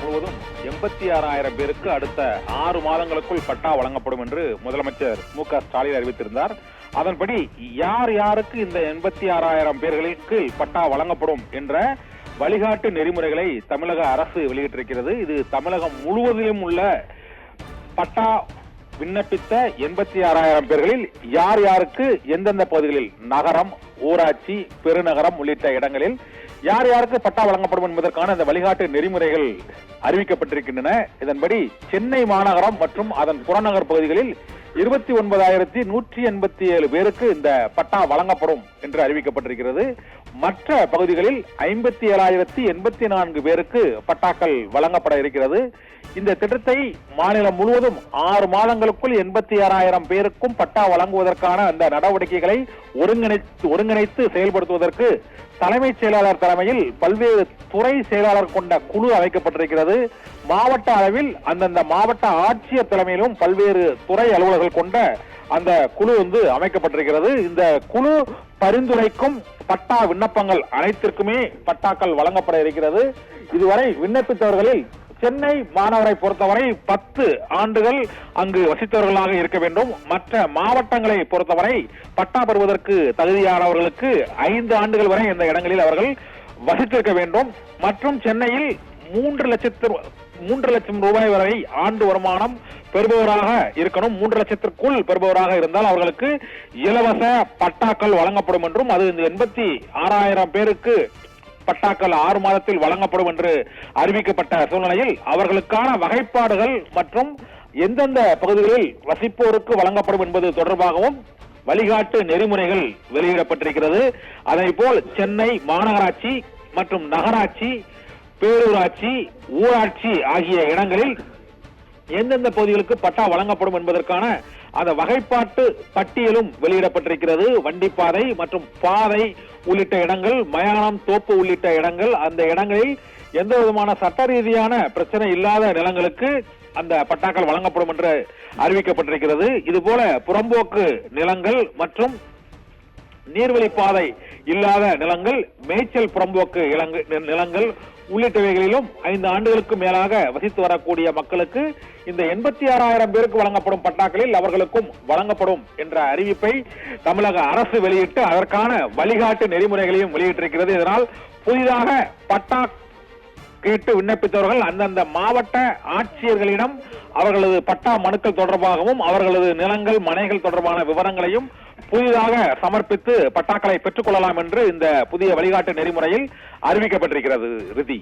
முழுவதும் 86,000 பேருக்கு அடுத்த 6 மாதங்களுக்குள் பட்டா வழங்கப்படும் என்று முதலமைச்சர் மு.க. ஸ்டாலின் அறிவித்திருந்தார். அதன்படி யார் யாருக்கு இந்த 86,000 பேர்களுக்கு பட்டா வழங்கப்படும் என்ற வழிகாட்டு நெறிமுறைகளை தமிழக அரசு வெளியிட்டிருக்கிறது. இது தமிழகம் முழுவதிலும் உள்ள பட்டா விண்ணப்பித்த 86,000 பேர்களில் யார் யாருக்கு எந்தெந்த பகுதிகளில் நகரம், ஊராட்சி, பெருநகரம் உள்ளிட்ட இடங்களில் யார் யாருக்கு பட்டா வழங்கப்படும் என்பதற்கான இந்த வழிகாட்டு நெறிமுறைகள் அறிவிக்கப்பட்டிருக்கின்றன. இதன்படி சென்னை மாநகரம் மற்றும் அதன் புறநகர் பகுதிகளில் 29,187 பேருக்கு இந்த பட்டா வழங்கப்படும் என்று அறிவிக்கப்பட்டிருக்கிறது. மற்ற பகுதிகளில் 57,084 பேருக்கு பட்டாக்கள் வழங்கப்பட இருக்கிறது. இந்த திட்டத்தை மாநிலம் முழுவதும் 6 மாதங்களுக்குள் 86,000 பேருக்கும் பட்டா வழங்குவதற்கான அந்த நடவடிக்கைகளை ஒருங்கிணைத்து செயல்படுத்துவதற்கு தலைமைச் செயலாளர் தலைமையில் பல்வேறு துறை செயலாளர் கொண்ட குழு அமைக்கப்பட்டிருக்கிறது. மாவட்ட அளவில் அந்தந்த மாவட்ட ஆட்சியர் தலைமையிலும் பல்வேறு துறை அலுவலர்கள் கொண்ட அந்த குழு அமைக்கப்பட்டிருக்கிறது. இந்த குழு பரிந்துரைக்கும் பட்டா விண்ணப்பங்கள் அனைத்திற்குமே பட்டாக்கள் வழங்கப்பட இருக்கிறது. இதுவரை விண்ணப்பித்தவர்களில் சென்னை மாநகரை பொறுத்தவரை 10 ஆண்டுகள் அங்கு வசித்தவர்களாக இருக்க வேண்டும். மற்ற மாவட்டங்களை பொறுத்தவரை பட்டா பெறுவதற்கு தகுதியானவர்களுக்கு 5 ஆண்டுகள் வரை இந்த இடங்களில் அவர்கள் வசித்திருக்க வேண்டும். மற்றும் சென்னையில் 3 லட்சம் ரூபாய் வரை ஆண்டு வருமானம் பெறுபவராக இருக்கணும். 3 லட்சத்திற்குள் பெறுபவராக இருந்தால் அவர்களுக்கு இலவச பட்டாக்கள் வழங்கப்படும் என்றும், அது இந்த 86,000 பேருக்கு பட்டாக்கள் 6 மாதத்தில் வழங்கப்படும் என்று அறிவிக்கப்பட்ட சூழ்நிலையில் அவர்களுக்கான வகைப்பாடுகள் மற்றும் எந்தெந்த பகுதிகளில் வசிப்போருக்கு வழங்கப்படும் என்பது தொடர்பாகவும் வழிகாட்டு நெறிமுறைகள் வெளியிடப்பட்டிருக்கிறது. அதேபோல் சென்னை மாநகராட்சி மற்றும் நகராட்சி, பேரூராட்சி, ஊராட்சி ஆகிய இடங்களில் எந்தெந்த பகுதிகளுக்கு பட்டா வழங்கப்படும் என்பதற்கான அந்த வகைப்பாட்டு பட்டியலும் வெளியிடப்பட்டிருக்கிறது. வண்டிப்பாதை மற்றும் பாதை உள்ளிட்ட இடங்கள், மயானம், தோப்பு உள்ளிட்ட இடங்கள், அந்த இடங்களில் எந்த விதமான சட்ட ரீதியான பிரச்சனை இல்லாத நிலங்களுக்கு அந்த பட்டாக்கள் வழங்கப்படும் என்று அறிவிக்கப்பட்டிருக்கிறது. இதுபோல புறம்போக்கு நிலங்கள் மற்றும் நீர்வழிப்பாதை இல்லாத நிலங்கள், மேய்ச்சல் புறம்போக்கு நிலங்கள் உள்ளிட்டவைகளிலும் 5 ஆண்டுகளுக்கு மேலாக வசித்து வரக்கூடிய மக்களுக்கு இந்த 86,000 பேருக்கு வழங்கப்படும் பட்டாக்களில் அவர்களுக்கும் வழங்கப்படும் என்ற அறிவிப்பை தமிழக அரசு வெளியிட்டு அதற்கான வழிகாட்டு நெறிமுறைகளையும் வெளியிட்டிருக்கிறது. இதனால் புதிதாக பட்டா கேட்டு விண்ணப்பித்தவர்கள் அந்தந்த மாவட்ட ஆட்சியர்களிடம் அவர்களது பட்டா மனுக்கள் தொடர்பாகவும் அவர்களது நிலங்கள், மனைகள் தொடர்பான விவரங்களையும் புதிதாக சமர்ப்பித்து பட்டாக்களை பெற்றுக் கொள்ளலாம் என்று இந்த புதிய வழிகாட்டு நெறிமுறையில் அறிவிக்கப்பட்டிருக்கிறது. ரிதி.